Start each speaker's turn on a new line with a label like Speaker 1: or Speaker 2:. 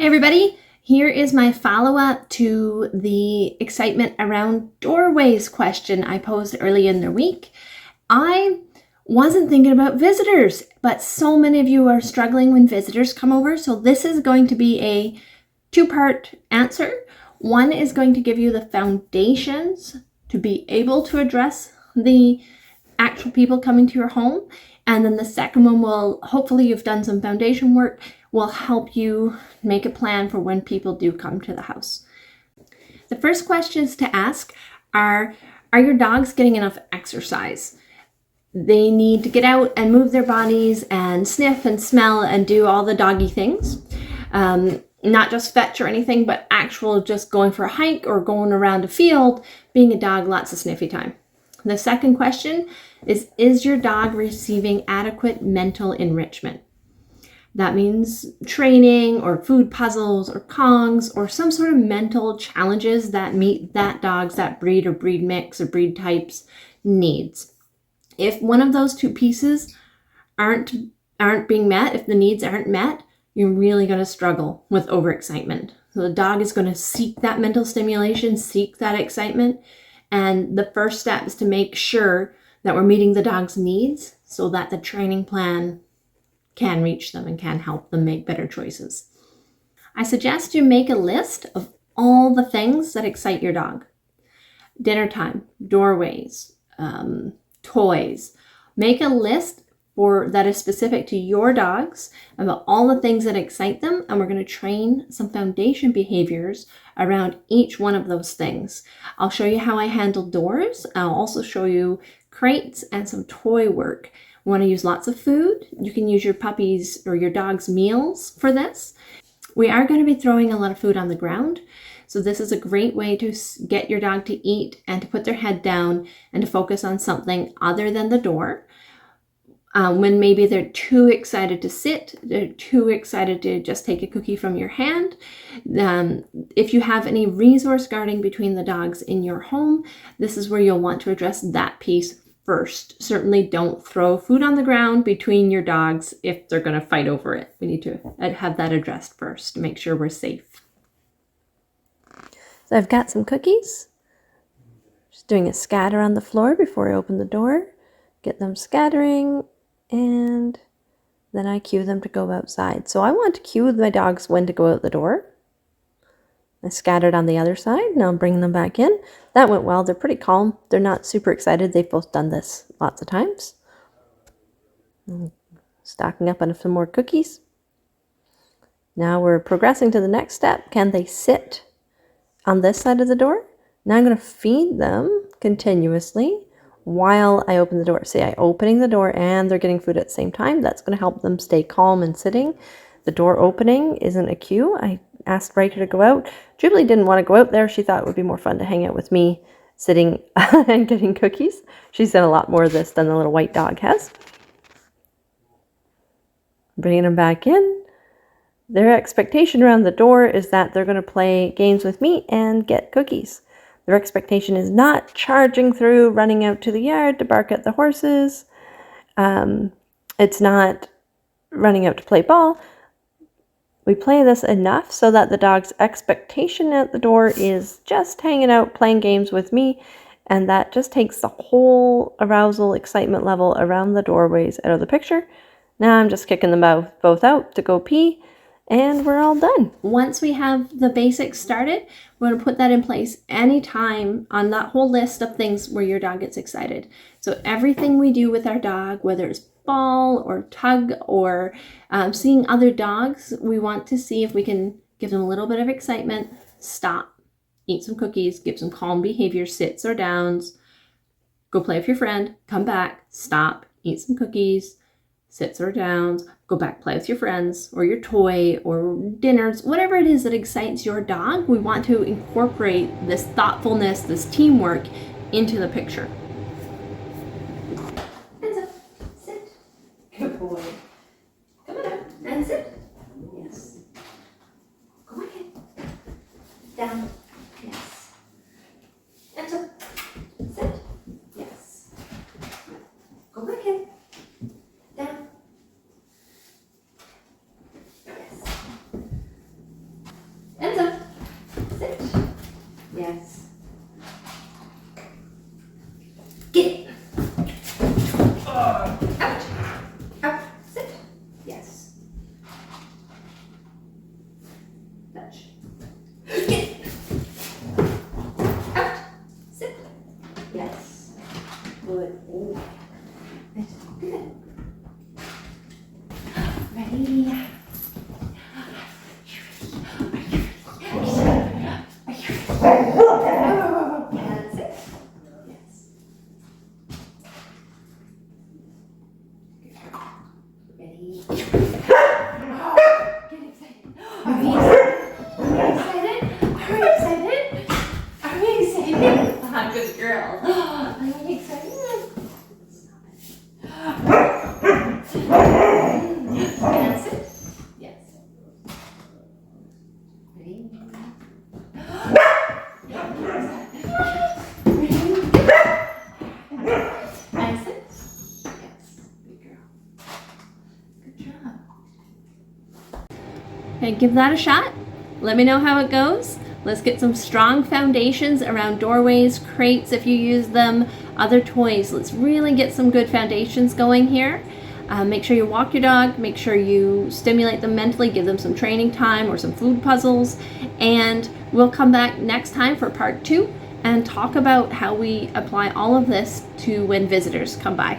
Speaker 1: Hey everybody, here is my follow-up to the excitement around doorways question I posed early in the week. I wasn't thinking about visitors, but so many of you are struggling when visitors come over, so this is going to be a two-part answer. One is going to give you the foundations to be able to address the actual people coming to your home, and then the second one will, hopefully you've done some foundation work, will help you make a plan for when people do come to the house. The first questions to ask are your dogs getting enough exercise? They need to get out and move their bodies and sniff and smell and do all the doggy things. Not just fetch or anything, but actual just going for a hike or going around a field, being a dog, lots of sniffy time. The second question is your dog receiving adequate mental enrichment? That means training or food puzzles or Kongs or some sort of mental challenges that meet that dog's, that breed or breed mix or breed type's needs. If one of those two pieces aren't being met, if the needs aren't met, you're really going to struggle with overexcitement. So the dog is going to seek that mental stimulation, seek that excitement. And the first step is to make sure that we're meeting the dog's needs so that the training plan can reach them and can help them make better choices. I suggest you make a list of all the things that excite your dog. Dinner time, doorways, toys. Make a list that is specific to your dogs about all the things that excite them, and we're going to train some foundation behaviors around each one of those things. I'll show you how I handle doors. I'll also show you crates and some toy work. You want to use lots of food? You can use your puppy's or your dog's meals for this. We are going to be throwing a lot of food on the ground, so this is a great way to get your dog to eat and to put their head down and to focus on something other than the door. When maybe they're too excited to sit, they're too excited to just take a cookie from your hand. If you have any resource guarding between the dogs in your home, this is where you'll want to address that piece first. Certainly don't throw food on the ground between your dogs if they're going to fight over it. We need to have that addressed first to make sure we're safe. So I've got some cookies. Just doing a scatter on the floor before I open the door. Get them scattering, and then I cue them to go outside. So I want to cue my dogs when to go out the door. I scattered on the other side. Now I'm bringing them back in. That went well. They're pretty calm. They're not super excited. They've both done this lots of times. Stocking up on some more cookies. Now we're progressing to the next step. Can they sit on this side of the door? Now I'm going to feed them continuously while I open the door. See, I'm opening the door and they're getting food at the same time. That's going to help them stay calm and sitting. The door opening isn't a cue. I asked Riker to go out. Jubilee didn't want to go out there. She thought it would be more fun to hang out with me sitting and getting cookies. She's done a lot more of this than the little white dog has. Bringing them back in. Their expectation around the door is that they're going to play games with me and get cookies. Their expectation is not charging through, running out to the yard to bark at the horses. It's not running out to play ball. We play this enough so that the dog's expectation at the door is just hanging out, playing games with me, and that just takes the whole arousal, excitement level around the doorways out of the picture. Now I'm just kicking them both out to go pee, and we're all done. Once we have the basics started, we're going to put that in place anytime on that whole list of things where your dog gets excited. So everything we do with our dog, whether it's ball or tug or seeing other dogs, we want to see if we can give them a little bit of excitement, stop, eat some cookies, give some calm behavior, sits or downs, go play with your friend, come back, stop, eat some cookies, sits or downs, go back, play with your friends or your toy or dinners, whatever it is that excites your dog. We want to incorporate this thoughtfulness, this teamwork into the picture. Hands up, sit. Good boy. Come on up and sit. Yes. Go back in. Down. Yes. Hands up. Sit. Yes. Go back in. Down. Yes. Yes. Touch. Out. Sit. Yes. Good. Oh. Good. Ready? That's it. Yes. Ready? Get excited. Are we excited? Are we excited? Are we excited? Ah, good girl. Are we excited? That's it. Yes. Ready? That's it. Yes. Good girl. Good job. Okay, give that a shot. Let me know how it goes. Let's get some strong foundations around doorways, crates if you use them, other toys. Let's really get some good foundations going here. Make sure you walk your dog, make sure you stimulate them mentally, give them some training time or some food puzzles, and we'll come back next time for part 2 and talk about how we apply all of this to when visitors come by.